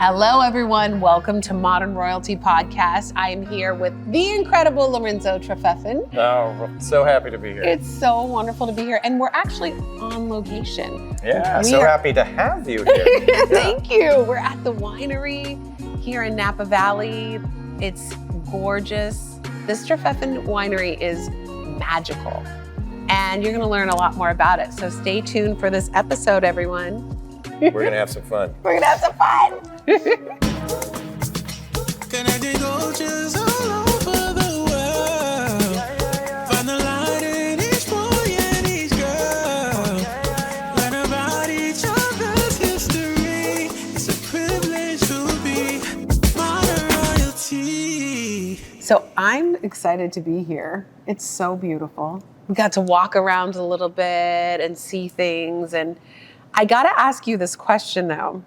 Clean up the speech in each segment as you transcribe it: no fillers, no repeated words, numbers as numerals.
Hello, everyone. Welcome to Modern Royalty Podcast. I am here with the incredible Lorenzo Trefethen. Oh, so happy to be here. It's so wonderful to be here. And we're actually on location. Yeah, happy to have you here. Thank you. We're at the winery here in Napa Valley. It's gorgeous. This Trefethen winery is magical. And you're going to learn a lot more about it. So stay tuned for this episode, everyone. We're going to have some fun. We're going to have some fun. Connecting cultures all over the world. Find the light in each boy and each girl. Learn about each other's history. It's a privilege to be modern royalty. So I'm excited to be here. It's so beautiful. We got to walk around a little bit and see things. And I got to ask you this question, though,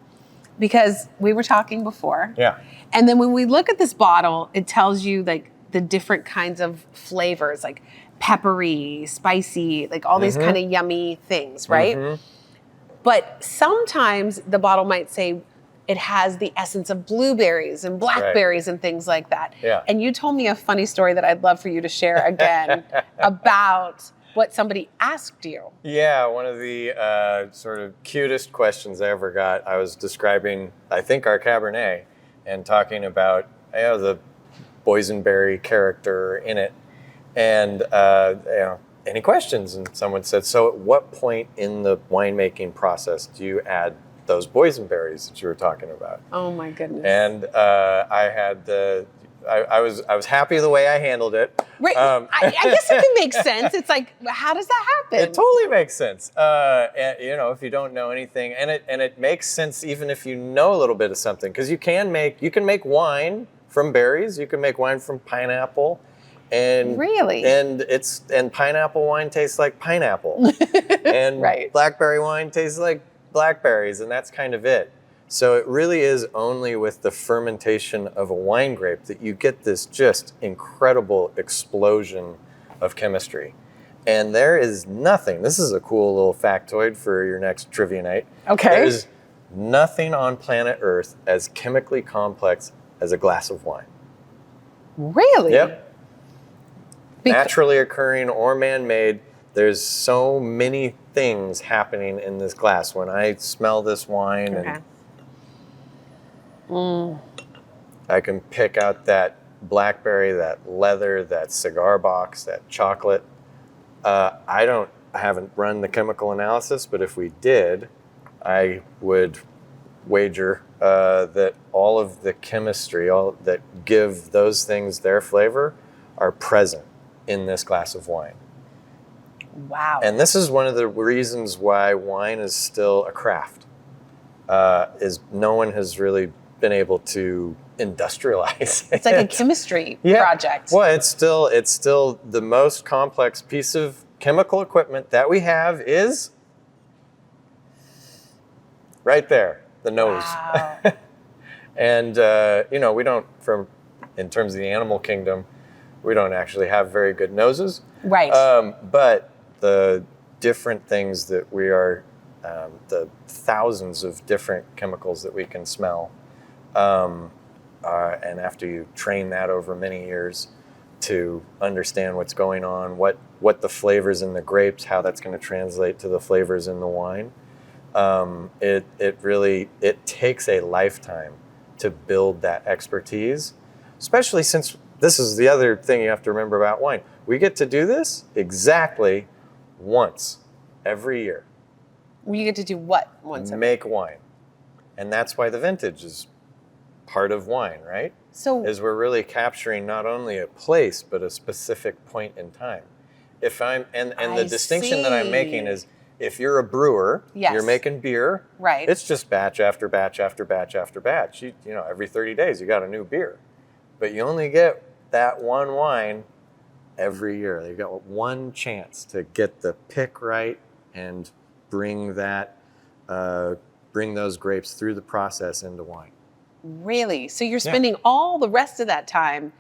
because we were talking before. Yeah. And then when we look at this bottle, it tells you like the different kinds of flavors, like peppery, spicy, like all these kind of yummy things, right? Mm-hmm. But sometimes the bottle might say it has the essence of blueberries and blackberries and things like that. Yeah. And you told me a funny story that I'd love for you to share again about what somebody asked you. Yeah, one of the sort of cutest questions I ever got. I was describing, I think, our Cabernet and talking about the boysenberry character in it. And any questions? And someone said, so at what point in the winemaking process do you add those boysenberries that you were talking about? Oh my goodness. And I was happy the way I handled it. Right. I guess it can make sense. It's like, how does that happen? It totally makes sense. And, if you don't know anything, and it makes sense even if you know a little bit of something, because you can make wine from berries. You can make wine from pineapple, and really, and pineapple wine tastes like pineapple, and blackberry wine tastes like blackberries, and that's kind of it. So it really is only with the fermentation of a wine grape that you get this just incredible explosion of chemistry. And there is nothing, this is a cool little factoid for your next trivia night. Okay. There's nothing on planet Earth as chemically complex as a glass of wine. Really? Yep. Naturally occurring or man-made, there's so many things happening in this glass. When I smell this wine and I can pick out that blackberry, that leather, that cigar box, that chocolate. I haven't run the chemical analysis, but if we did, I would wager that all of the chemistry, all that give those things their flavor, are present in this glass of wine. Wow. And this is one of the reasons why wine is still a craft. Is no one has really been able to industrialize it. It's like a chemistry project. Well, it's still the most complex piece of chemical equipment that we have is right there, the nose. Wow. And we don't, in terms of the animal kingdom, we don't actually have very good noses. Right. But the different things that we are, the thousands of different chemicals that we can smell. And after you train that over many years to understand what's going on, what the flavors in the grapes, how that's going to translate to the flavors in the wine, it takes a lifetime to build that expertise, especially since this is the other thing you have to remember about wine. We get to do this exactly once every year. You get to do what once every Make wine. And that's why the vintage is part of wine, right? So is we're really capturing not only a place but a specific point in time. If I'm and the distinction that I'm making is if you're a brewer, you're making beer, right? It's just batch after batch after batch after batch. You every 30 days you got a new beer. But you only get that one wine every year. You got one chance to get the pick right and bring those grapes through the process into wine. Really? So you're spending all the rest of that time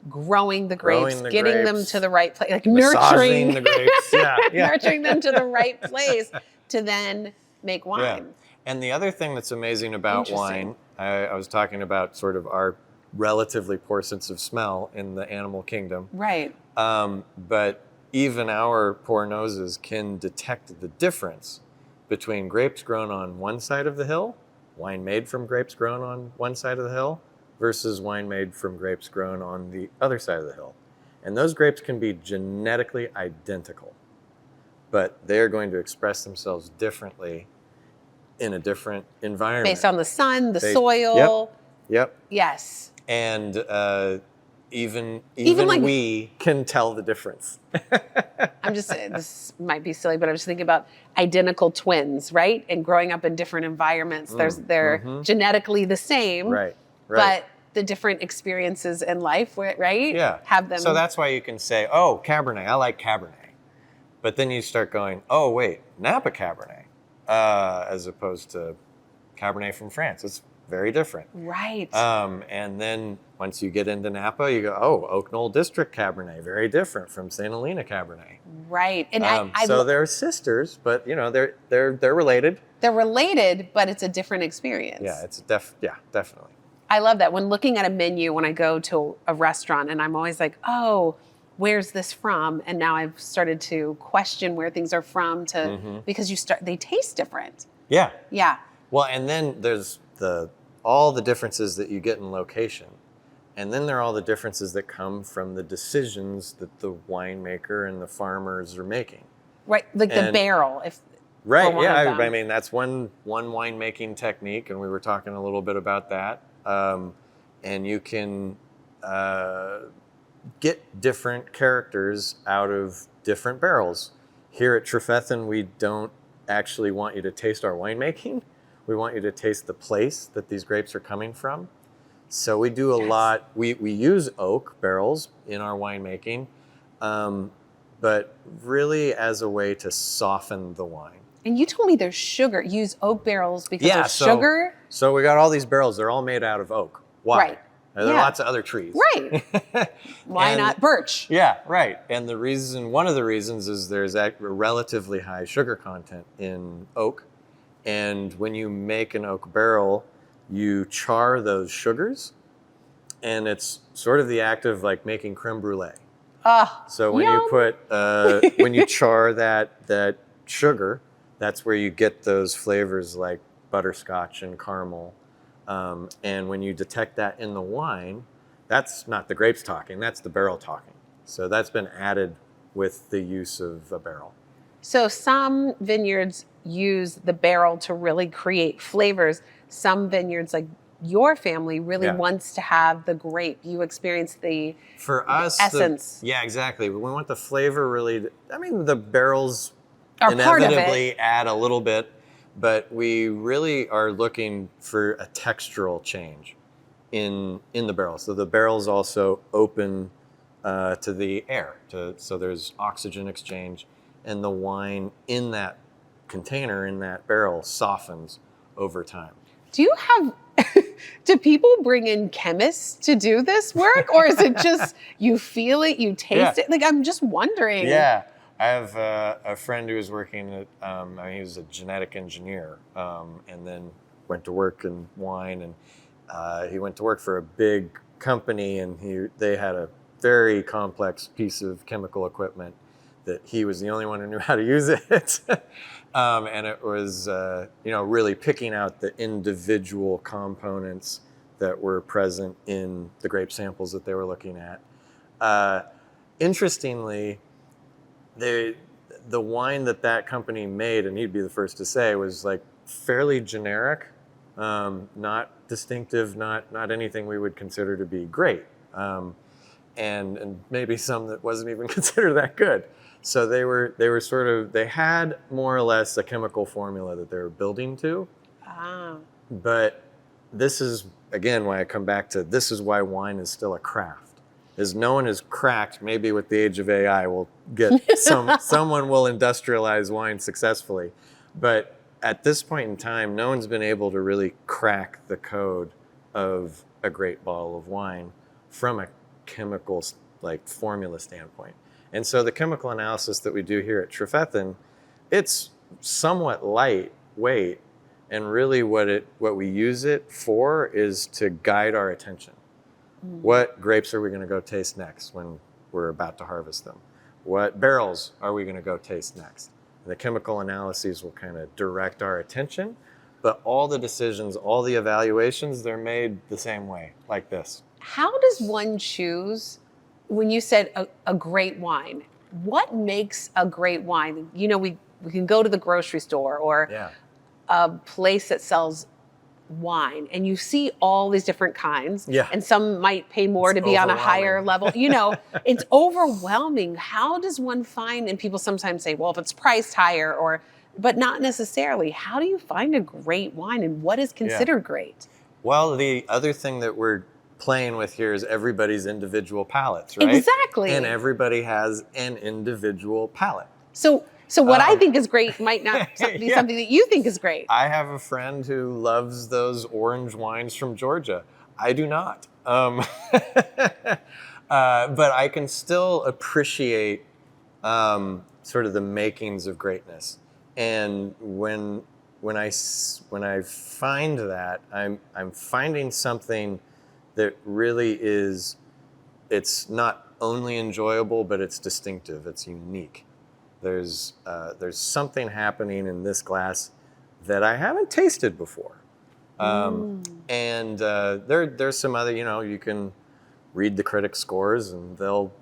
growing the grapes, getting them to the right place, like nurturing the grapes, nurturing them to the right place to then make wine. Yeah. And the other thing that's amazing about wine I was talking about sort of our relatively poor sense of smell in the animal kingdom. Right. But even our poor noses can detect the difference between grapes grown on one side of the hill, wine made from grapes grown on one side of the hill, versus wine made from grapes grown on the other side of the hill. And those grapes can be genetically identical, but they're going to express themselves differently in a different environment. Based on the sun, the soil. Yep. Yes. And even like- we can tell the difference. I'm just saying, this might be silly, but I'm just thinking about identical twins, right? And growing up in different environments. They're genetically the same, Right. but the different experiences in life, right? Yeah. Have them. So that's why you can say, oh, Cabernet, I like Cabernet. But then you start going, oh, wait, Napa Cabernet, as opposed to Cabernet from France. It's very different. Right. And then once you get into Napa, you go, oh, Oak Knoll District Cabernet, very different from St. Helena Cabernet. Right. And so they're sisters, but they're related. They're related, but it's a different experience. Yeah, definitely. I love that. When looking at a menu, when I go to a restaurant, and I'm always like, oh, where's this from? And now I've started to question where things are from because they taste different. Yeah. Yeah. Well, and then there's all the differences that you get in location. And then there are all the differences that come from the decisions that the winemaker and the farmers are making. Right. Like the barrel. Right. Yeah. I mean, that's one winemaking technique. And we were talking a little bit about that. And you can get different characters out of different barrels. Here at Trefethen, we don't actually want you to taste our winemaking. We want you to taste the place that these grapes are coming from. So we do a lot. We use oak barrels in our winemaking, but really as a way to soften the wine. And you told me there's sugar. Use oak barrels because there's sugar? So we got all these barrels. They're all made out of oak. Why? Right. There are lots of other trees. Right. Why not birch? Yeah, right. And one of the reasons is there's a relatively high sugar content in oak. And when you make an oak barrel, you char those sugars, and it's sort of the act of like making creme brulee. So when you put when you char that sugar, that's where you get those flavors like butterscotch and caramel. And when you detect that in the wine, that's not the grapes talking, that's the barrel talking. So that's been added with the use of a barrel. So some vineyards use the barrel to really create flavors. Some vineyards, like your family, really wants to have the grape. You experience the essence. Yeah, exactly. We want the flavor really. The barrels are inevitably add a little bit, but we really are looking for a textural change in the barrel. So the barrels also open to the air, so there's oxygen exchange, and the wine in that container, in that barrel, softens over time. Do people bring in chemists to do this work, or is it just you feel it, you taste it? Like, I'm just wondering. Yeah, I have a friend who was working at, he was a genetic engineer, and then went to work in wine, and he went to work for a big company, and they had a very complex piece of chemical equipment that he was the only one who knew how to use it. And it was, really picking out the individual components that were present in the grape samples that they were looking at. Interestingly, the wine that company made, and he'd be the first to say, was like fairly generic, not distinctive, not anything we would consider to be great, and maybe some that wasn't even considered that good. So they had more or less a chemical formula that they were building to. But this is, again, why I come back to, this is why wine is still a craft. Is no one has cracked, maybe with the age of AI, we'll get someone will industrialize wine successfully. But at this point in time, no one's been able to really crack the code of a great bottle of wine from a chemical formula standpoint. And so the chemical analysis that we do here at Trefethen, it's somewhat lightweight, And really what we use it for is to guide our attention. What grapes are we going to go taste next when we're about to harvest them? What barrels are we going to go taste next? And the chemical analyses will kind of direct our attention, but all the decisions, all the evaluations, they're made the same way, like this. How does one choose, when you said a great wine, what makes a great wine? You know, we can go to the grocery store or a place that sells wine and you see all these different kinds, and some might pay more to be on a higher level. You know, it's overwhelming. How does one find, and people sometimes say, well, if it's priced higher, but not necessarily. How do you find a great wine, and what is considered great? Well, the other thing that we're playing with here is everybody's individual palates, right? Exactly. And everybody has an individual palate. So what I think is great might not be something that you think is great. I have a friend who loves those orange wines from Georgia. I do not. But I can still appreciate sort of the makings of greatness. And when I find that, I'm finding something that really is, it's not only enjoyable, but it's distinctive, it's unique. There's something happening in this glass that I haven't tasted before. And there's some other, you can read the critic scores and they'll,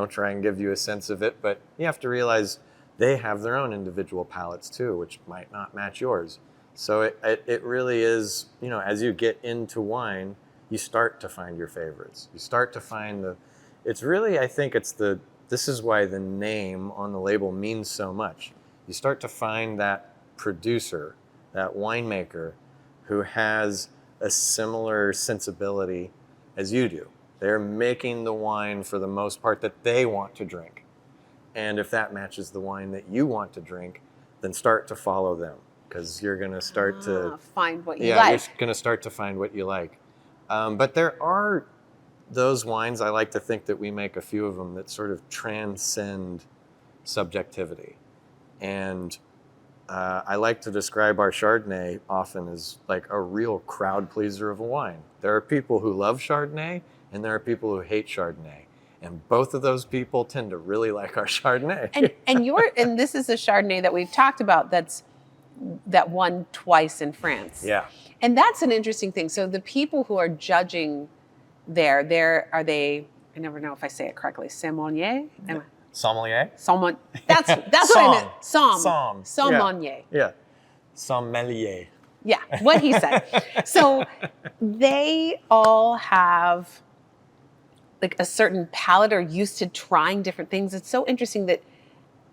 try and give you a sense of it, but you have to realize they have their own individual palates too, which might not match yours. So it really is, as you get into wine, you start to find your favorites. You start to find it's really, I think this is why the name on the label means so much. You start to find that producer, that winemaker, who has a similar sensibility as you do. They're making the wine for the most part that they want to drink. And if that matches the wine that you want to drink, then start to follow them, because you're going to start to find what you like. You're going to start to find what you like. But there are those wines, I like to think that we make a few of them that sort of transcend subjectivity. And I like to describe our Chardonnay often as like a real crowd pleaser of a wine. There are people who love Chardonnay and there are people who hate Chardonnay. And both of those people tend to really like our Chardonnay. And this is a Chardonnay that we've talked about that won twice in France. Yeah. And that's an interesting thing. So the people who are judging are they, I never know if I say it correctly, sommelier? Sommelier? That's what I meant. Sommelier. Yeah. Sommelier. Yeah, what he said. So they all have like a certain palate, or used to trying different things. It's so interesting that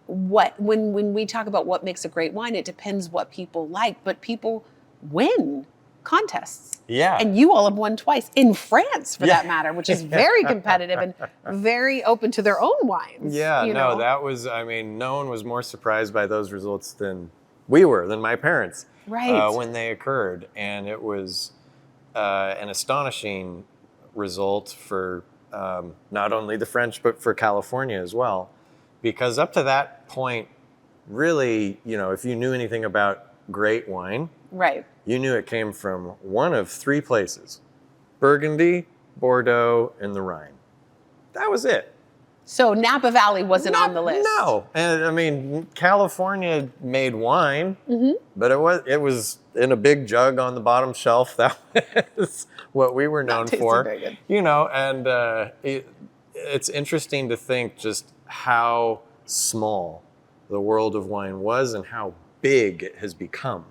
when we talk about what makes a great wine, it depends what people like, but people win contests. Yeah. And you all have won twice in France, for that matter, which is very competitive and very open to their own wines. Yeah, that was, no one was more surprised by those results than my parents. Right. When they occurred. And it was an astonishing result for not only the French, but for California as well. Because up to that point, really, if you knew anything about great wine, right, you knew it came from one of three places: Burgundy, Bordeaux, and the Rhine. That was it. So Napa Valley wasn't on the list. No. And California made wine, but it was in a big jug on the bottom shelf. That was what we were known for. Very good. And it's interesting to think just how small the world of wine was and how big it has become.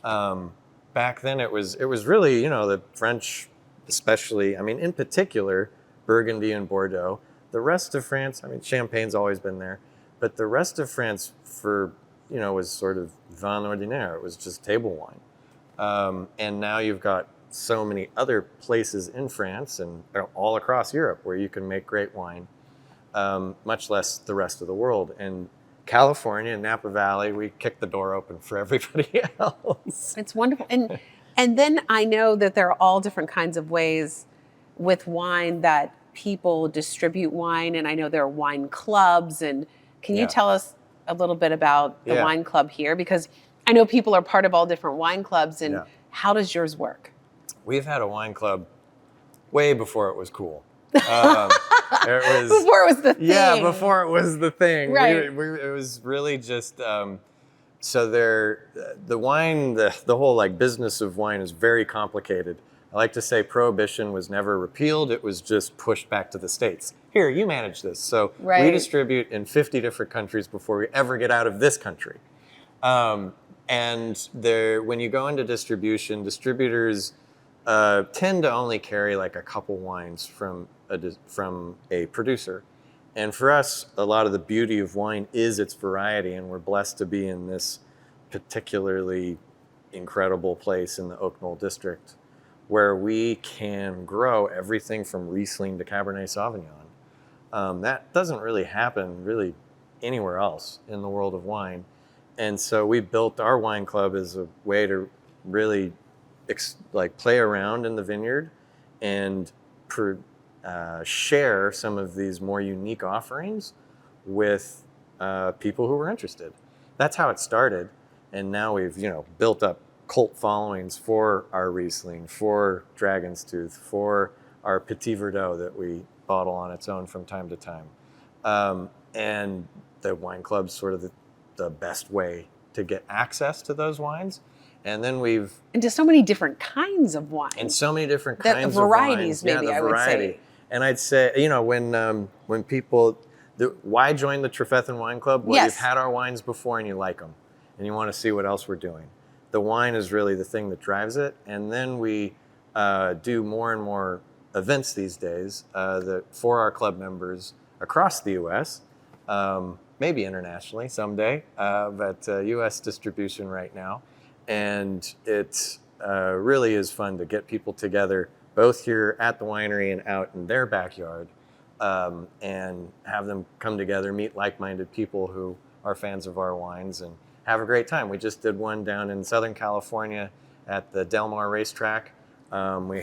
Back then it was really, the French, especially, in particular, Burgundy and Bordeaux. The rest of France, Champagne's always been there, but the rest of France was sort of vin ordinaire. It was just table wine. And now you've got so many other places in France and all across Europe where you can make great wine, much less the rest of the world. And California and Napa Valley, we kick the door open for everybody else. It's wonderful. And then I know that there are all different kinds of ways with wine that people distribute wine, and I know there are wine clubs. And can you tell us a little bit about the wine club here? Because I know people are part of all different wine clubs, and Yeah. how does yours work? We've had a wine club way before it was cool. It was, Before it was the thing. yeah, before it was the thing. Right. It was really just, so the wine, the whole like business of wine is very complicated. I like to say prohibition was never repealed. It was just pushed back to the States. Here, you manage this. So we Right. distribute in 50 different countries before we ever get out of this country. And when you go into distribution, distributors tend to only carry like a couple wines from a producer. And for us, a lot of the beauty of wine is its variety, and we're blessed to be in this particularly incredible place in the Oak Knoll district where we can grow everything from Riesling to Cabernet Sauvignon. That doesn't really happen really anywhere else in the world of wine. And so we built our wine club as a way to really play around in the vineyard and share some of these more unique offerings with people who were interested. That's how it started. And now we've, built up cult followings for our Riesling, for Dragon's Tooth, for our Petit Verdot that we bottle on its own from time to time. And the wine club's sort of the best way to get access to those wines. And then into so many different kinds of wine. And so many different The kinds varieties, of wines. maybe, Yeah, the I would variety. say. And I'd say, when people, why join the Trefethen Wine Club? Well, Yes. you've had our wines before and you like them. And you want to see what else we're doing. The wine is really the thing that drives it. And then we do more and more events these days for our club members across the U.S., maybe internationally someday, but U.S. distribution right now. And it really is fun to get people together, both here at the winery and out in their backyard, and have them come together, meet like-minded people who are fans of our wines, and have a great time. We just did one down in Southern California at the Del Mar racetrack. We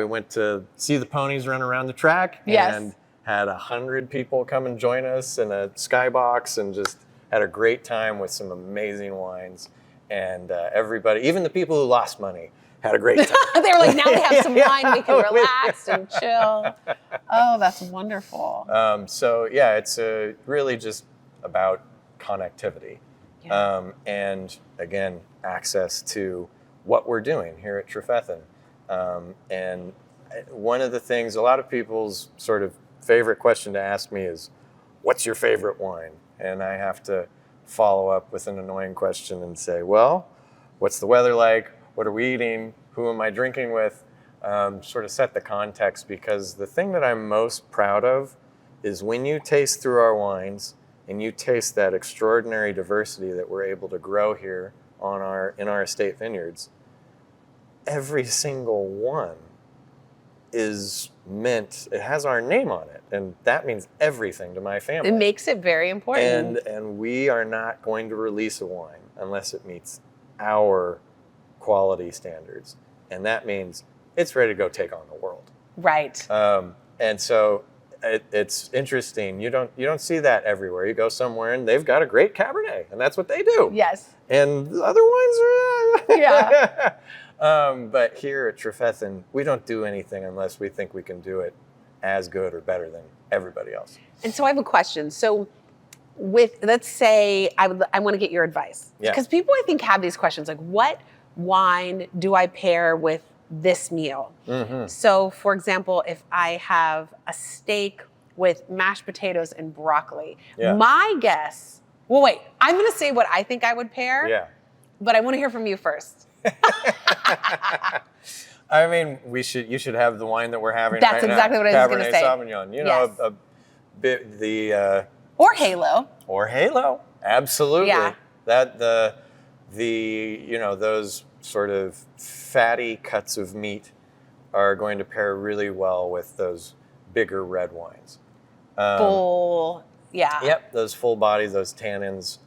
went to see the ponies run around the track. Yes. And had 100 people come and join us in a skybox, and just had a great time with some amazing wines. And everybody, even the people who lost money, had a great time. They were like, now we have some Yeah. wine, we can relax and chill. Oh, that's wonderful. It's really just about connectivity. Yeah. And again, access to what we're doing here at Trefethen. And one of the things, a lot of people's sort of favorite question to ask me is, what's your favorite wine? And I have to follow up with an annoying question and say, well, what's the weather like? What are we eating? Who am I drinking with? Sort of set the context, because the thing that I'm most proud of is when you taste through our wines and you taste that extraordinary diversity that we're able to grow here in our estate vineyards, every single one is meant, it has our name on it, and that means everything to my family. It makes it very important. And we are not going to release a wine unless it meets our quality standards, and that means it's ready to go take on the world. Right. And so it's interesting. You don't see that everywhere. You go somewhere and they've got a great Cabernet, and that's what they do. Yes. And the other wines are Yeah. But here at Trefethen, we don't do anything unless we think we can do it as good or better than everybody else. And so I have a question. So let's say I want to get your advice. Yeah. Because people, I think, have these questions like, what wine do I pair with this meal? Mm-hmm. So, for example, if I have a steak with mashed potatoes and broccoli, my guess, well, wait, I'm going to say what I think I would pair, but I want to hear from you first. I mean, you should have the wine that we're having That's right exactly now. what I was going to say. Cabernet Sauvignon, or Halo. Or Halo, absolutely. Yeah. That those sort of fatty cuts of meat are going to pair really well with those bigger red wines. Full, yeah. Yep, those full bodies, those tannins,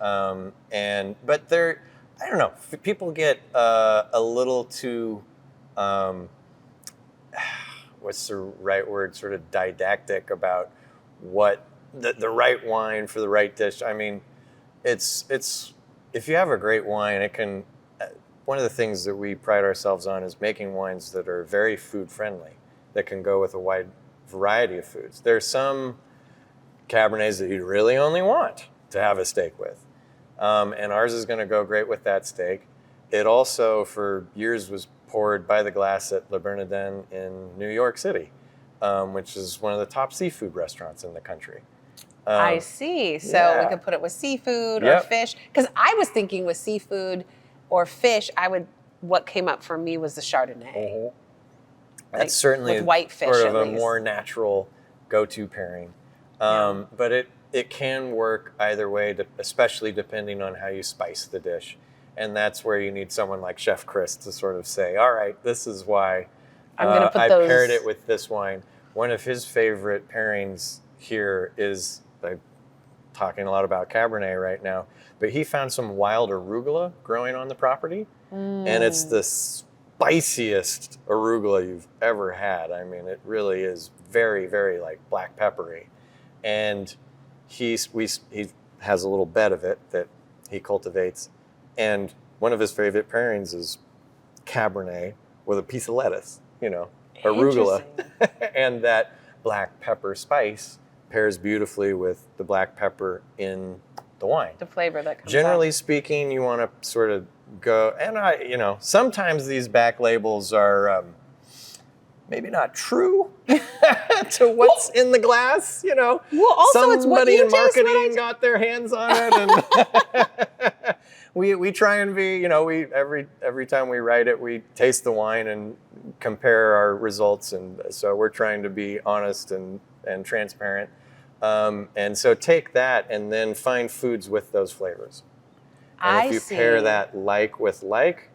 but they're, I don't know, people get a little too, what's the right word, sort of didactic about what the right wine for the right dish. I mean, it's if you have a great wine, it can. One of the things that we pride ourselves on is making wines that are very food friendly, that can go with a wide variety of foods. There's some Cabernets that you really only want to have a steak with, and ours is going to go great with that steak. It also, for years, was poured by the glass at Le Bernardin in New York City, which is one of the top seafood restaurants in the country. I see. So yeah. we could put it with seafood or Yep. fish. Because I was thinking with seafood or fish, what came up for me was the Chardonnay. Mm-hmm. Like, That's certainly with white fish, sort at of a least. more natural go-to pairing. Yeah. But it can work either way, especially depending on how you spice the dish. And that's where you need someone like Chef Chris to sort of say, all right, this is why I'm gonna put I those- paired it with this wine. One of his favorite pairings here is, I'm talking a lot about Cabernet right now, but he found some wild arugula growing on the property. And it's the spiciest arugula you've ever had. I mean, it really is very, very like black peppery. And he has a little bed of it that he cultivates. And one of his favorite pairings is Cabernet with a piece of lettuce, arugula. And that black pepper spice pairs beautifully with the black pepper in the wine. The flavor that comes Generally out. speaking, you want to sort of go, and sometimes these back labels are maybe not true to what's in the glass, Well, also it's what somebody you in taste, what I marketing got their hands on it, and we try and be, we every time we write it, we taste the wine and compare our results, and so we're trying to be honest and transparent. And so take that and then find foods with those flavors. And if you pair that like with like,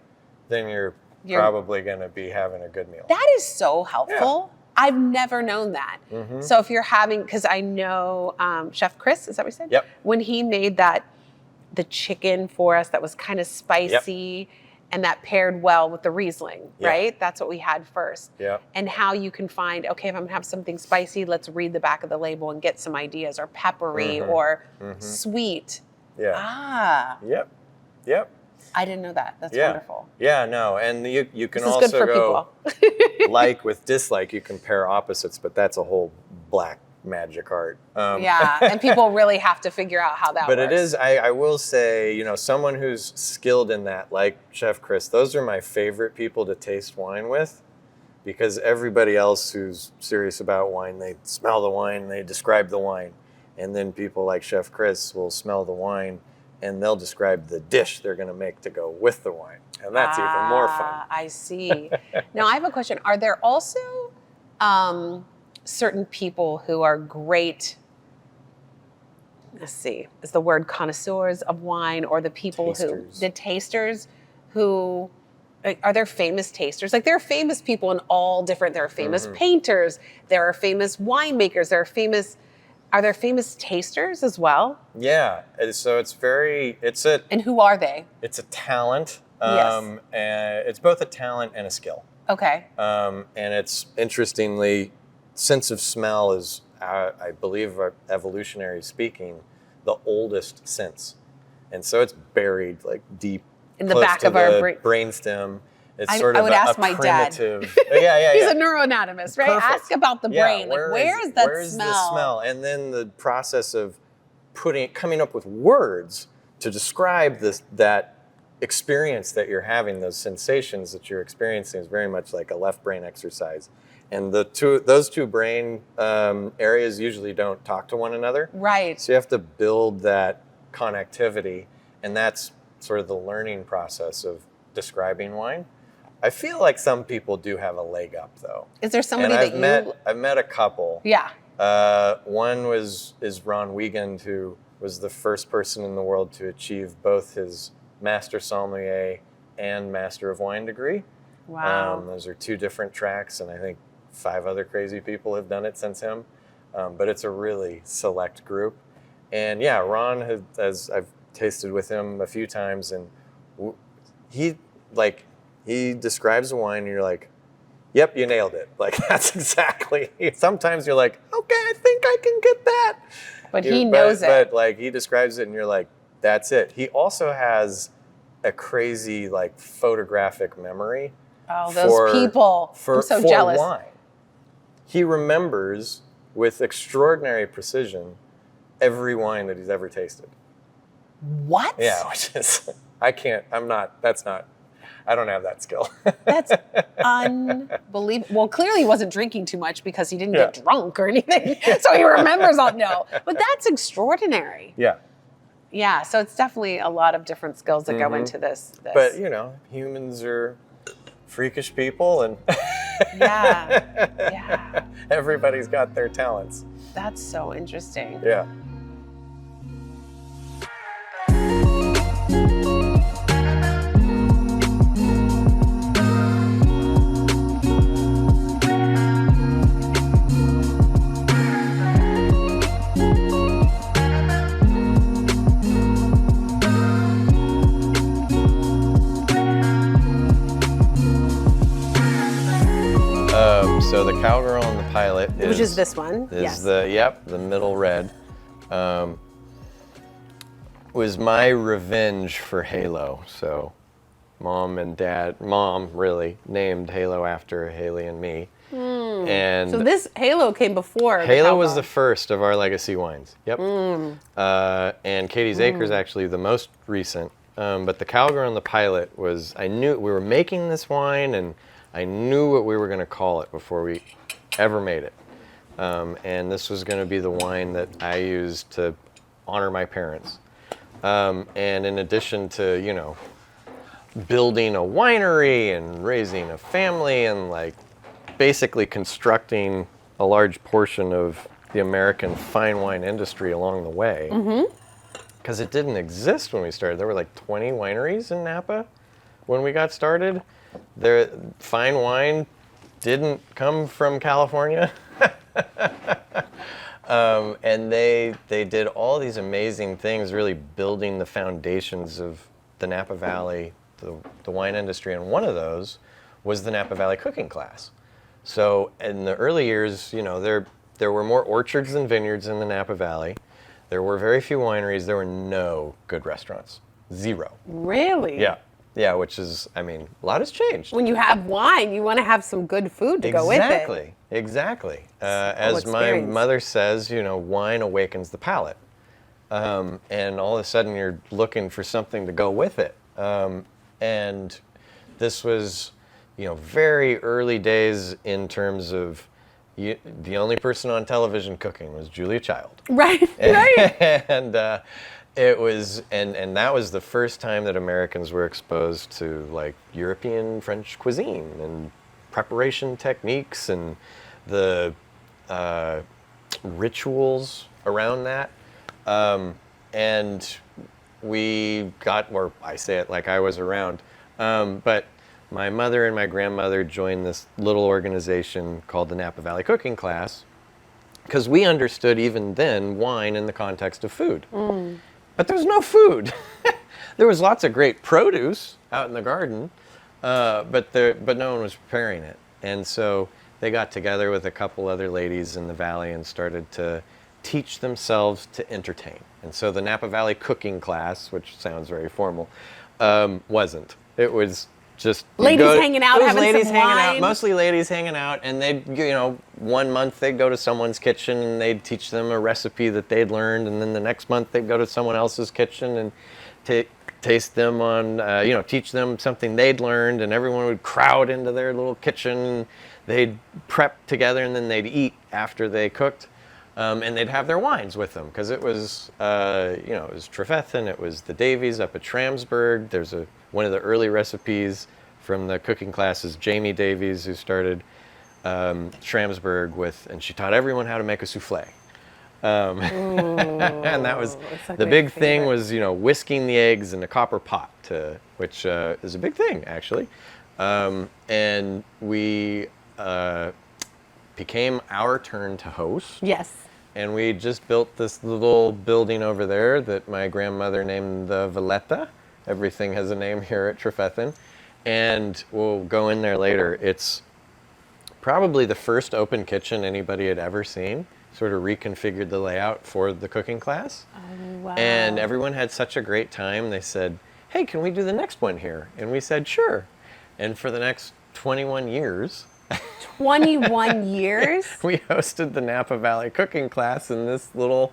then you're probably going to be having a good meal. That is so helpful. I've never known that. Mm-hmm. So if you're having, because I know Chef Chris, is that what you said? Yep. When he made the chicken for us that was kind of spicy, and that paired well with the Riesling, right? That's what we had first. Yeah. And how you can find, okay, if I'm gonna have something spicy, let's read the back of the label and get some ideas, or peppery or sweet. Yeah. Ah, Yep. I didn't know that. That's Yeah. wonderful. Yeah, no, and you can This is also good for go people. like with dislike. You can pair opposites, but that's a whole black magic art. Yeah, and people really have to figure out how that But works. it is, I will say, someone who's skilled in that, like Chef Chris, those are my favorite people to taste wine with, because everybody else who's serious about wine, they smell the wine, they describe the wine. And then people like Chef Chris will smell the wine and they'll describe the dish they're going to make to go with the wine. And that's even more fun. I see. Now, I have a question. Are there also certain people who are great, let's see, is the word connoisseurs of wine, or the people tasters who, are there famous tasters? Like, there are famous people in all different, there are famous painters, there are famous winemakers, are there famous tasters as well? Yeah, so And who are they? it's a talent. Yes. And it's both a talent and a skill. Okay. And it's interestingly, sense of smell is, I believe, evolutionary speaking, the oldest sense. And so it's buried like deep In the close back to of our the brain. brainstem. It's I sort of would ask my dad. primitive. Yeah. He's a neuroanatomist, right? Perfect. Ask about the brain. Like, where's the smell? And then the process of coming up with words to describe that experience that you're having, those sensations that you're experiencing, is very much like a left brain exercise. And those two brain areas usually don't talk to one another. Right. So you have to build that connectivity, and that's sort of the learning process of describing wine. I feel like some people do have a leg up, though. Is there somebody And that I've met a couple. Yeah. One is Ron Wiegand, who was the first person in the world to achieve both his Master Sommelier and Master of Wine degree. Wow. Those are two different tracks, and I think 5 other crazy people have done it since him. But it's a really select group. And yeah, Ron as I've tasted with him a few times, and he describes a wine and you're like, yep, you nailed it. Like, that's exactly. Sometimes you're like, okay, I think I can get that. But he knows it. But like, he describes it and you're like, That's it. He also has a crazy like photographic memory. Oh, those people. I'm so jealous. Wine. He remembers with extraordinary precision every wine that he's ever tasted. What? Yeah, which is, I don't have that skill. That's unbelievable. Well, clearly he wasn't drinking too much because he didn't get drunk or anything. So he remembers all, no. But that's extraordinary. Yeah. Yeah, so it's definitely a lot of different skills that go into this. But, you know, humans are freakish people and yeah. Everybody's got their talents. That's so interesting. Yeah. So the Cowgirl and the Pilot which is this one. Is the middle red. Was my revenge for Halo. So mom really named Halo after Haley and me. And so this Halo came before. Halo was the first of our legacy wines. Yep. And Katie's Acre is actually the most recent. But the Cowgirl and the Pilot was, I knew we were making this wine and I knew what we were going to call it before we ever made it. And this was going to be the wine that I used to honor my parents. And in addition to, you know, building a winery and raising a family and like basically constructing a large portion of the American fine wine industry along the way. Because it didn't exist when we started. There were like 20 wineries in Napa when we got started. Their fine wine didn't come from California. And they did all these amazing things, really building the foundations of the Napa Valley, the wine industry. And one of those was the Napa Valley cooking class. So in the early years, you know, there were more orchards than vineyards in the Napa Valley. There were very few wineries. There were no good restaurants. Zero. Really? Yeah. Yeah, which is, I mean, a lot has changed. When you have wine, you want to have some good food to go with it. Exactly. As my mother says, you know, wine awakens the palate. And all of a sudden you're looking for something to go with it. And this was, you know, very early days in terms of the only person on television cooking was Julia Child. Right. And it was, and that was the first time that Americans were exposed to like European French cuisine and preparation techniques and the rituals around that. And we got, or I say it like I was around, but my mother and my grandmother joined this little organization called the Napa Valley Cooking Class because we understood even then wine in the context of food. But there was no food. There was lots of great produce out in the garden, but no one was preparing it. And so they got together with a couple other ladies in the valley and started to teach themselves to entertain. And so the Napa Valley cooking class, which sounds very formal, wasn't. It was just ladies hanging out, having some wine. Mostly ladies hanging out, and they'd, you know, 1 month they'd go to someone's kitchen and they'd teach them a recipe that they'd learned, and then the next month they'd go to someone else's kitchen and taste them on, you know, teach them something they'd learned, and everyone would crowd into their little kitchen and they'd prep together and then they'd eat after they cooked. And they'd have their wines with them because it was, you know, it was Trefethen, it was the Davies up at Schramsberg. There's one of the early recipes from the cooking class is Jamie Davies, who started Schramsberg with, and she taught everyone how to make a souffle. And that was like the big thing was, you know, whisking the eggs in a copper pot, which is a big thing actually. And we became our turn to host. Yes. And we just built this little building over there that my grandmother named the Valletta. Everything has a name here at Trefethen. And we'll go in there later. It's probably the first open kitchen anybody had ever seen sort of reconfigured the layout for the cooking class. Oh, wow. And everyone had such a great time. They said, hey, can we do the next one here? And we said, sure. And for the next 21 years, 21 years? we hosted the Napa Valley cooking class in this little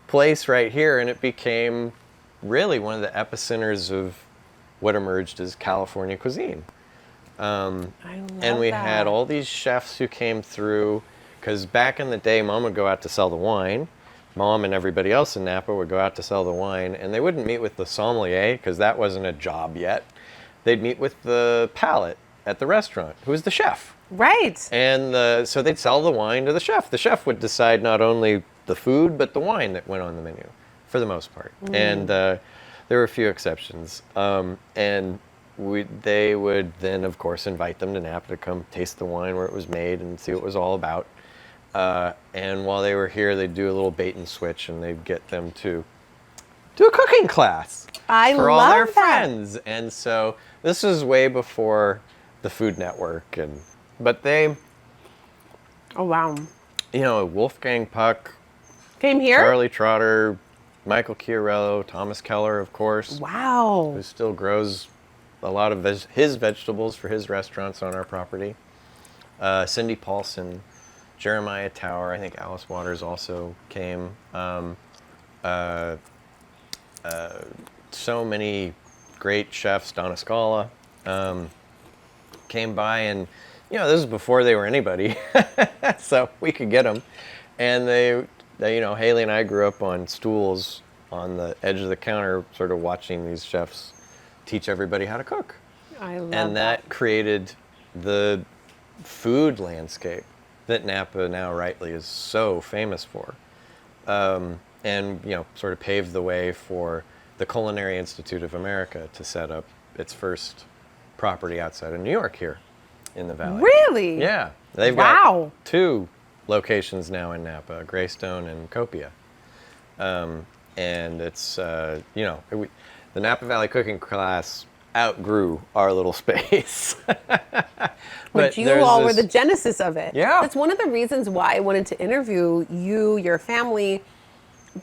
place right here. And it became really one of the epicenters of what emerged as California cuisine. I love And we that. had all these chefs who came through, because back in the day, Mom would go out to sell the wine. Mom and everybody else in Napa would go out to sell the wine, and they wouldn't meet with the sommelier, because that wasn't a job yet. They'd meet with the palate at the restaurant, who was the chef. Right. And so they'd sell the wine to the chef. The chef would decide not only the food, but the wine that went on the menu, for the most part. And there were a few exceptions. And they would then, of course, invite them to Napa to come taste the wine where it was made and see what it was all about. And while they were here, they'd do a little bait and switch, and they'd get them to do a cooking class for all their love that. friends. And so this was way before the Food Network, but they, Oh, wow. Wolfgang Puck, Came here? Charlie Trotter, Michael Chiarello, Thomas Keller, of course, Wow. who still grows a lot of his vegetables for his restaurants on our property. Cindy Paulson, Jeremiah Tower, I think Alice Waters also came. So many great chefs, Donna Scala, came by, and this is before they were anybody, so we could get them. And they, Haley and I grew up on stools on the edge of the counter, sort of watching these chefs teach everybody how to cook. I love And that created the food landscape that Napa now rightly is so famous for. And sort of paved the way for the Culinary Institute of America to set up its first property outside of New York here in the valley. Really? Yeah. They've Wow. got 2 locations now in Napa, Greystone and Copia. And it's, the Napa Valley cooking class outgrew our little space. But you all were the genesis of it. Yeah. That's one of the reasons why I wanted to interview you, your family,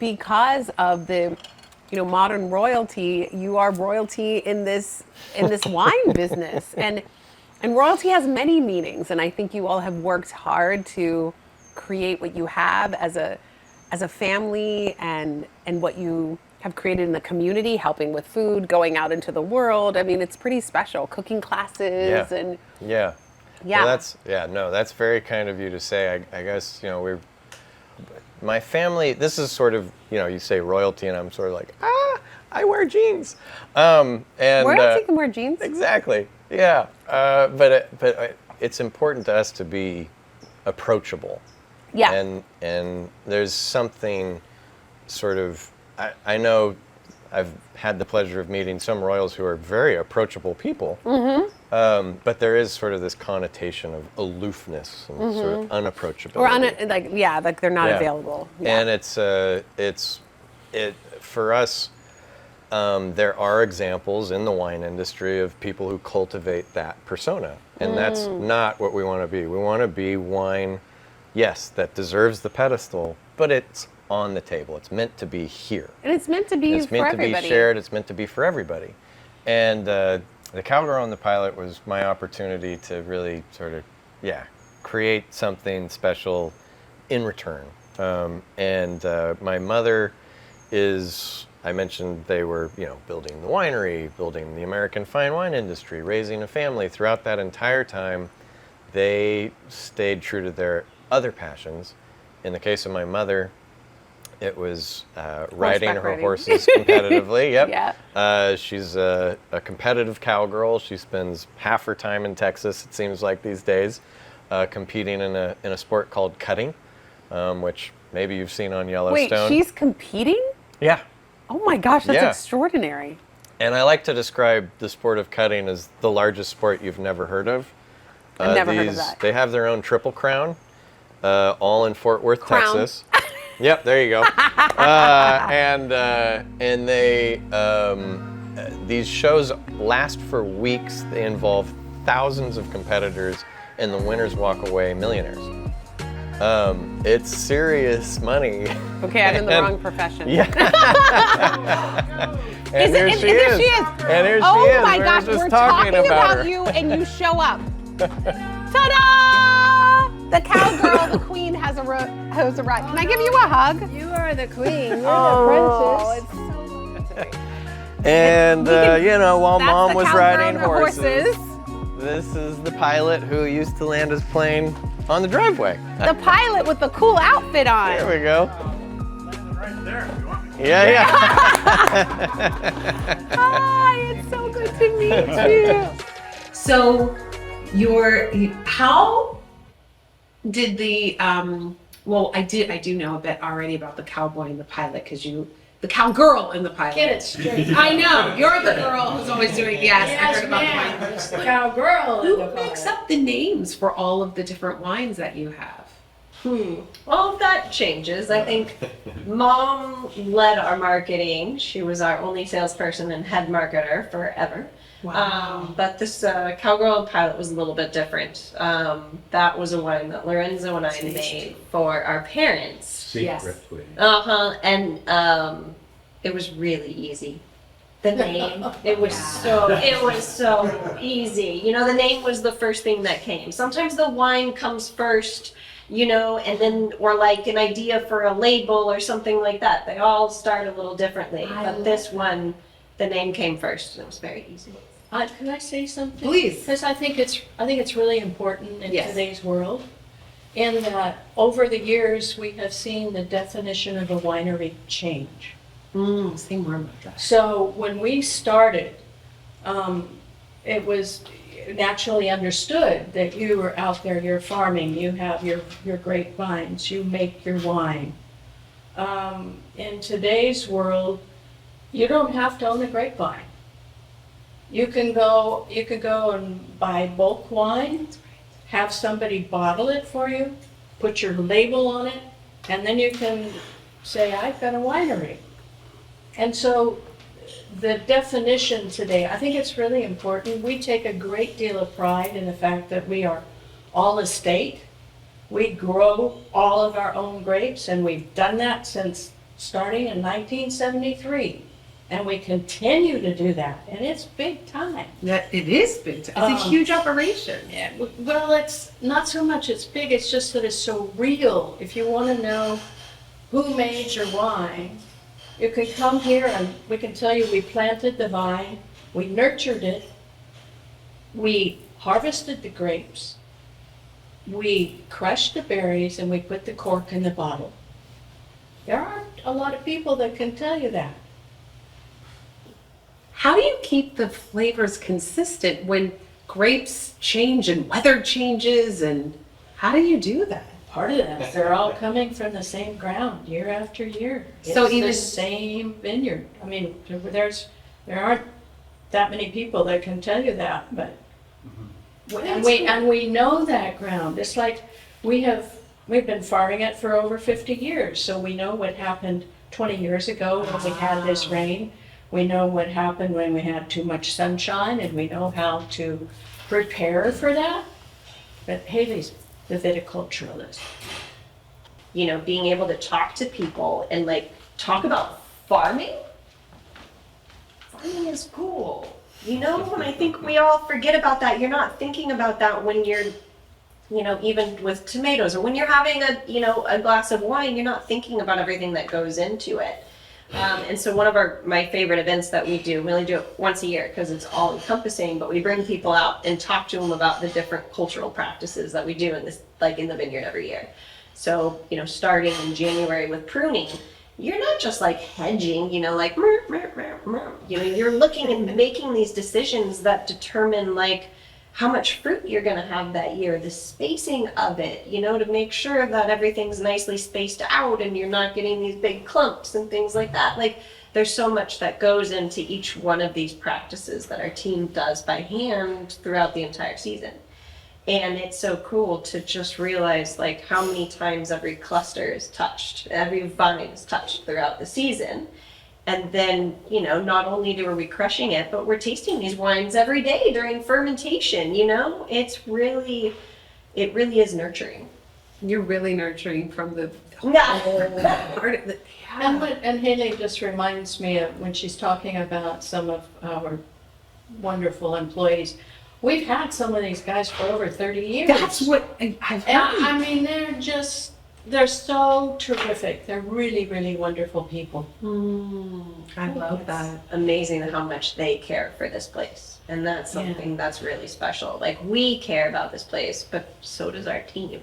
because of the, modern royalty. You are royalty in this wine business, and royalty has many meanings. And I think you all have worked hard to create what you have as a family, and what you have created in the community, helping with food, going out into the world. I mean, it's pretty special. Cooking classes and Yeah. Yeah. Well, that's very kind of you to say. I guess, my family, this is sort of, you say royalty, and I'm sort of like, I wear jeans. And royalty can wear jeans. Exactly. Yeah. But it's important to us to be approachable. Yeah. And there's something sort of, I know I've had the pleasure of meeting some royals who are very approachable people, but there is sort of this connotation of aloofness and sort of unapproachability. Or like they're not available. Yeah. And it's for us. There are examples in the wine industry of people who cultivate that persona, and that's not what we want to be. We want to be wine, yes, that deserves the pedestal, but it's on the table. It's meant to be here. And it's meant to be It's for meant everybody. to be shared. It's meant to be for everybody. And the Cowgirl and the Pilot was my opportunity to really sort of, create something special in return. My mother is, I mentioned they were, building the winery, building the American fine wine industry, raising a family. Throughout that entire time, they stayed true to their other passions. In the case of my mother, it was riding her riding. horses competitively. Yep. Yeah. She's a competitive cowgirl. She spends half her time in Texas, it seems like these days, competing in a sport called cutting, which maybe you've seen on Yellowstone. Wait, she's competing? Yeah. Oh my gosh, that's Yeah. extraordinary. And I like to describe the sport of cutting as the largest sport you've never heard of. I've never heard of that. They have their own Triple Crown, all in Fort Worth, Crown. Texas. Yep, there you go. And they these shows last for weeks. They involve thousands of competitors, and the winners walk away millionaires. It's serious money. Okay, I'm in the wrong profession. Yeah. And There she is. And there she is. Oh my We were gosh, just we're talking about her. you and you show up. Ta-da! The cowgirl, the queen has arrived. Can I give you a hug? You are the queen. You're Oh, the princess. it's so good to me. And, while That's Mom the was cowgirl riding and the horses, this is the pilot who used to land his plane on the driveway. The pilot with the cool outfit on. There we go. Right there if you want me. Yeah. Hi, it's so good to meet you. So, how did the well, I do know a bit already about the cowboy and the pilot because the cowgirl and the pilot. Get it straight. I know you're the girl who's always doing yes. I heard about ma'am. the wine. It's the cowgirl. in the Who makes pilot. up the names for all of the different wines that you have? All of that changes. I think Mom led our marketing. She was our only salesperson and head marketer forever. But this Cowgirl and Pilot was a little bit different. That was a wine that Lorenzo and I made for our parents. Secretly. And it was really easy. The name, it was so easy. The name was the first thing that came. Sometimes the wine comes first, and then, or like an idea for a label or something like that. They all start a little differently. But this one, the name came first, and it was very easy. Can I say something? Please. Because I think it's really important in Yes. today's world. In that over the years we have seen the definition of a winery change. Say more about that. So when we started, it was naturally understood that you were out there, you're farming, you have your grapevines, you make your wine. In today's world, you don't have to own a grapevine. You could go and buy bulk wine, have somebody bottle it for you, put your label on it, and then you can say, I've got a winery. And so the definition today, I think it's really important. We take a great deal of pride in the fact that we are all estate. We grow all of our own grapes, and we've done that since starting in 1973. And we continue to do that, and it's big time. That it is big. It's a huge operation. Yeah, well, it's not so much it's big, it's just that it's so real. If you want to know who made your wine, you can come here and we can tell you we planted the vine, we nurtured it, we harvested the grapes, we crushed the berries, and we put the cork in the bottle. There aren't a lot of people that can tell you that. How do you keep the flavors consistent when grapes change and weather changes, and how do you do that? Part of that, they're all coming from the same ground year after year. So It's even- the same vineyard. I mean, there aren't that many people that can tell you that, but and we know that ground. It's like we've been farming it for over 50 years, so we know what happened 20 years ago when we had this rain. We know what happened when we had too much sunshine, and we know how to prepare for that. But Haley's the viticulturalist. Being able to talk to people and talk about farming. Farming is cool. And I think we all forget about that. You're not thinking about that when you're, even with tomatoes or when you're having a glass of wine, you're not thinking about everything that goes into it. And so one of my favorite events that we only do it once a year because it's all encompassing, but we bring people out and talk to them about the different cultural practices that we do in the vineyard every year. So, starting in January with pruning, you're not just hedging, you're looking and making these decisions that determine how much fruit you're going to have that year, the spacing of it, to make sure that everything's nicely spaced out and you're not getting these big clumps and things like that. There's so much that goes into each one of these practices that our team does by hand throughout the entire season. And it's so cool to just realize how many times every cluster is touched, every vine is touched throughout the season. And then, not only are we crushing it, but we're tasting these wines every day during fermentation, it really is nurturing. You're really nurturing from the Yeah. whole part of the, And Haley just reminds me of when she's talking about some of our wonderful employees. We've had some of these guys for over 30 years. That's what I've And heard. I mean, they're so terrific. They're really, really wonderful people. I love that. Amazing how much they care for this place. And that's something that's really special. Like, we care about this place, but so does our team.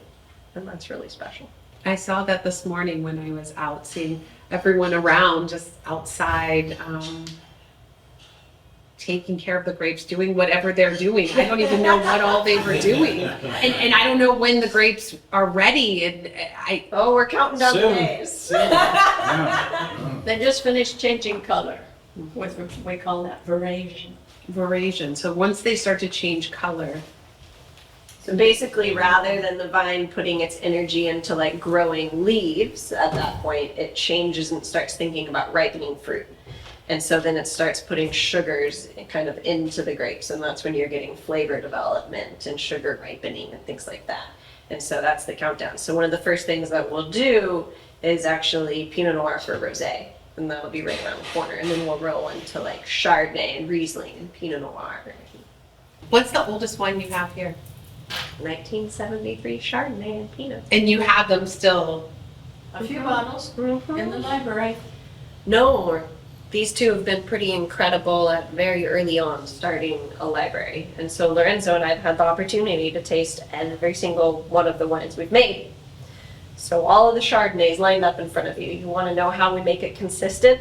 And that's really special. I saw that this morning when I was out seeing everyone around, just outside, taking care of the grapes, doing whatever they're doing. I don't even know what all they were doing. And I don't know when the grapes are ready. And Oh, we're counting down the days. They just finished changing color. We call that veraison. veraison. So once they start to change color, So basically, rather than the vine putting its energy into like growing leaves, at that point, it changes and starts thinking about ripening fruit. And so then it starts putting sugars kind of into the grapes, and that's when you're getting flavor development and sugar ripening and things like that. And so that's the countdown. So one of the first things that we'll do is actually Pinot Noir for Rosé, and that'll be right around the corner. And then we'll roll into like Chardonnay and Riesling and Pinot Noir. what's the oldest wine you have here? 1973 Chardonnay and Pinot. And you have them still. A few bottles in the library. No, these two have been pretty incredible at very early on starting a library. And so Lorenzo and I have had the opportunity to taste every single one of the wines we've made. So all of the Chardonnays lined up in front of you. You want to know how we make it consistent?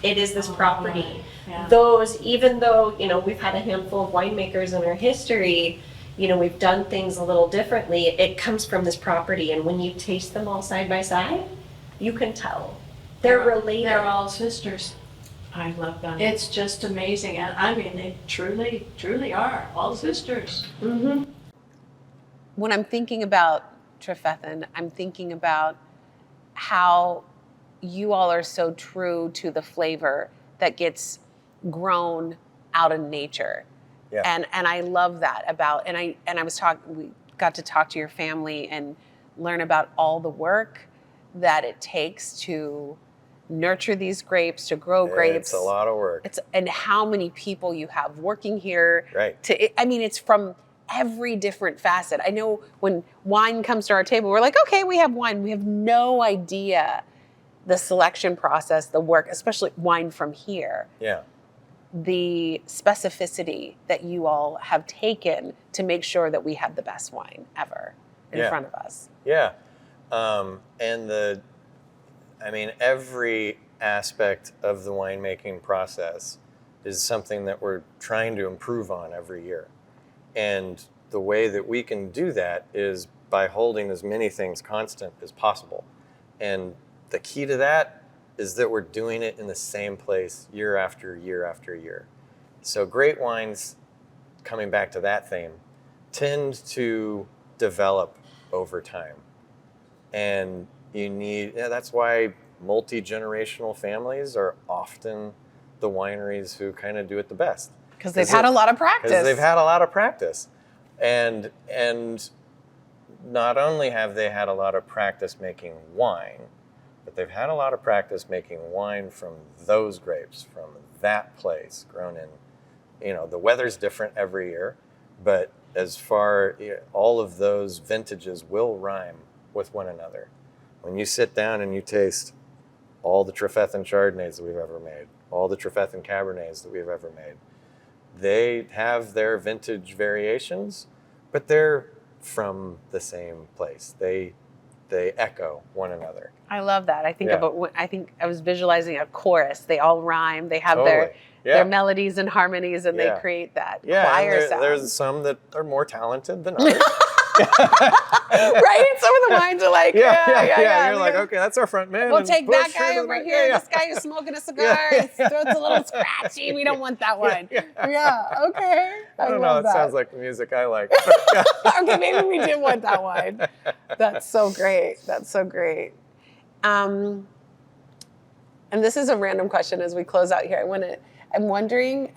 It is this property. Yeah. Those, even though, you know, we've had a handful of winemakers in our history, you know, we've done things a little differently. It comes from this property, and when you taste them all side by side, you can tell. They're related. They're all sisters. I love that. It's just amazing. And I mean, they truly, truly are all sisters. Mm-hmm. When I'm thinking about Trefethen, I'm thinking about how you all are so true to the flavor that gets grown out in nature. Yeah. And I love that about, we got to talk to your family and learn about all the work that it takes to nurture these grapes, to grow grapes. It's a lot of work. And how many people you have working here. Right. It's from every different facet. I know when wine comes to our table, we're like, okay, we have wine. We have no idea the selection process, the work, especially wine from here. Yeah. The specificity that you all have taken to make sure that we have the best wine ever in front of us. Yeah. Every aspect of the winemaking process is something that we're trying to improve on every year. And the way that we can do that is by holding as many things constant as possible. And the key to that is that we're doing it in the same place year after year after year. So great wines, coming back to that theme, tend to develop over time. And that's why multi-generational families are often the wineries who kind of do it the best. Because they've had a lot of practice. Because they've had a lot of practice. And not only have they had a lot of practice making wine, but they've had a lot of practice making wine from those grapes, from that place, grown in, the weather's different every year, but all of those vintages will rhyme with one another. When you sit down and you taste all the Trefethen Chardonnays that we've ever made, all the Trefethen Cabernets that we've ever made, they have their vintage variations, but they're from the same place. They echo one another. I love that. I think Yeah. I think I was visualizing a chorus. They all rhyme. They have Totally. their melodies and harmonies, and they create that choir and sound. there's some that are more talented than others. Right? Some of the wines are like, yeah. You're like, okay, that's our front man. We'll and take push that guy him over and here. yeah. This guy who's smoking a cigar. His throat's a little scratchy. We don't want that one. Yeah, okay. I don't know. love It sounds like the music I like. Okay, maybe we do want that wine. That's so great. That's so great. And this is a random question as we close out here. I'm wondering,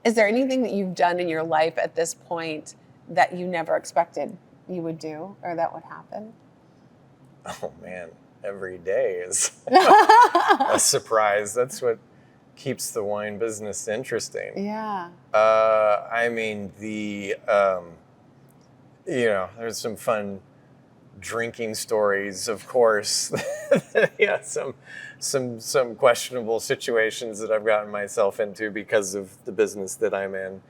is there anything that you've done in your life at this point that you never expected you would do or that would happen? Oh man, every day is a surprise. That's what keeps the wine business interesting. Yeah. I mean, there's some fun drinking stories, of course. Yeah, some questionable situations that I've gotten myself into because of the business that I'm in,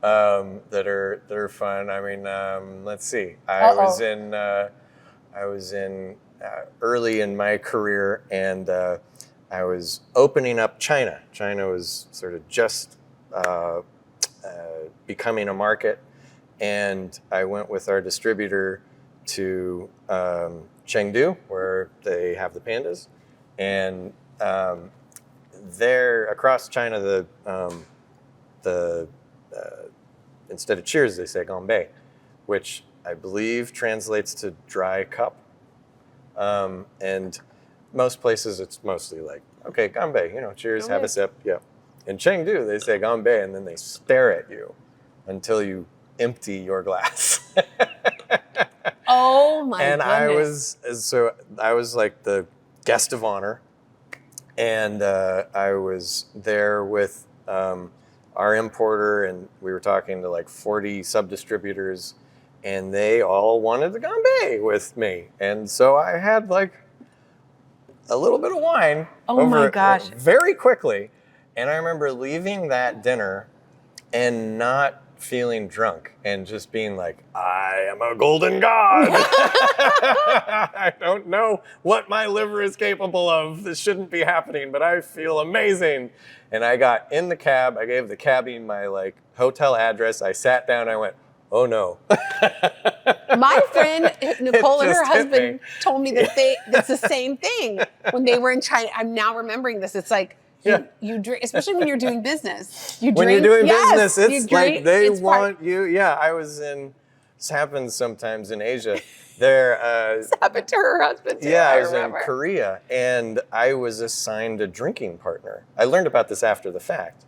that are fun. I mean, let's see. I was in early in my career, and I was opening up China. China was sort of just becoming a market, and I went with our distributor to Chengdu, where they have the pandas, and there across China, the instead of cheers they say gambei, which I believe translates to dry cup, and most places it's mostly like, okay, gambei, cheers, have a sip, yeah. In Chengdu they say gambei, and then they stare at you until you empty your glass. Oh my and goodness. I was like the guest of honor, and I was there with our importer, and we were talking to like 40 sub-distributors, and they all wanted the gambei with me, and so I had like a little bit of wine My gosh. very quickly, and I remember leaving that dinner and not feeling drunk and just being like, I am a golden god. I don't know what my liver is capable of. This shouldn't be happening, but I feel amazing. And I got in the cab. I gave the cabbie my like hotel address. I sat down. I went, oh no. My friend Nicole and her just hit husband me. told me that that's the same thing when they were in China. I'm now remembering this. It's like you drink, especially when you're doing business. When you're doing business, it's you drink, like they it's want you. Yeah, I was in. This happens sometimes in Asia. There. happened to her husband too. Yeah, I was in remember. Korea, and I was assigned a drinking partner. I learned about this after the fact,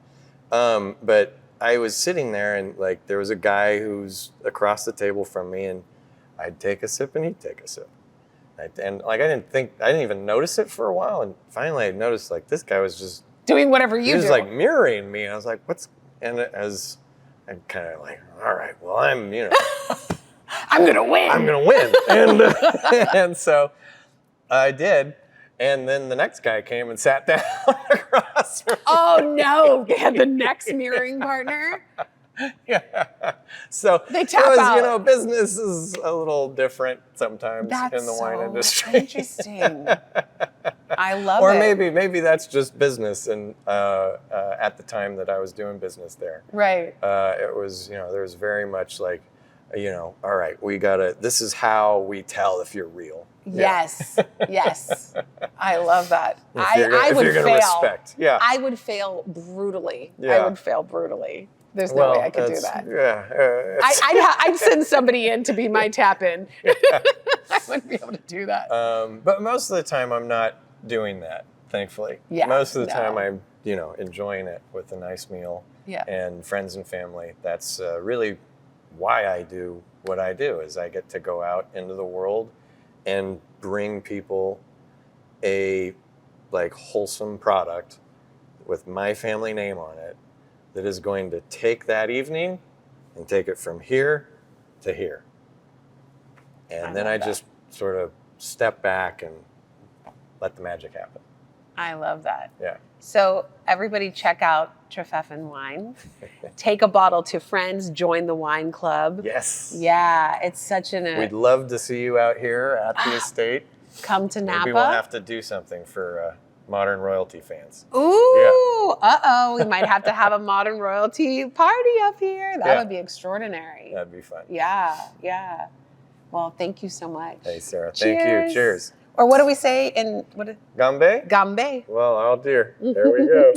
but I was sitting there, and like there was a guy who's across the table from me, and I'd take a sip, and he'd take a sip, and like I didn't even notice it for a while, and finally I noticed like this guy was just doing whatever he you was do. like mirroring me, and I was like, what's, and as I'm kind of like, all right, well I'm I'm gonna win. I'm gonna win, and and so I did, and then the next guy came and sat down across from me. Oh no! They had the next mirroring partner. Yeah, so They it tap was, out. business is a little different sometimes That's in the wine so industry. interesting. I love Or it. maybe that's just business, and at the time that I was doing business there, Right. it was there was very much like, all right, this is how we tell if you're real. Yes. Yes. I love that. If you're gonna fail. respect. Yeah. I would fail brutally. I Yeah. would fail brutally. There's no way I could do that's- that. Yeah. I'd send somebody in to be my tap in. I wouldn't be able to do that. But most of the time, I'm not doing that, thankfully. Yeah, Most of the no. time, I'm, enjoying it with a nice meal Yeah. and friends and family. That's really why I do what I do, is I get to go out into the world and bring people a wholesome product with my family name on it that is going to take that evening and take it from here to here. And then love I that. just sort of step back and let the magic happen. I love that. Yeah. So everybody check out Trefethen Wine. Take a bottle to friends. Join the wine club. Yes. Yeah, it's such We'd love to see you out here at the estate. come to Napa. Maybe we'll have to do something for modern royalty fans. Ooh, uh-oh. We might have to have a modern royalty party up here. That Yeah. would be extraordinary. That'd be fun. Yeah, yeah. Well, thank you so much. Hey, Sarah. Thank you. Cheers. Or what do we say in Gambei? Gambé? Well, oh dear. There we go.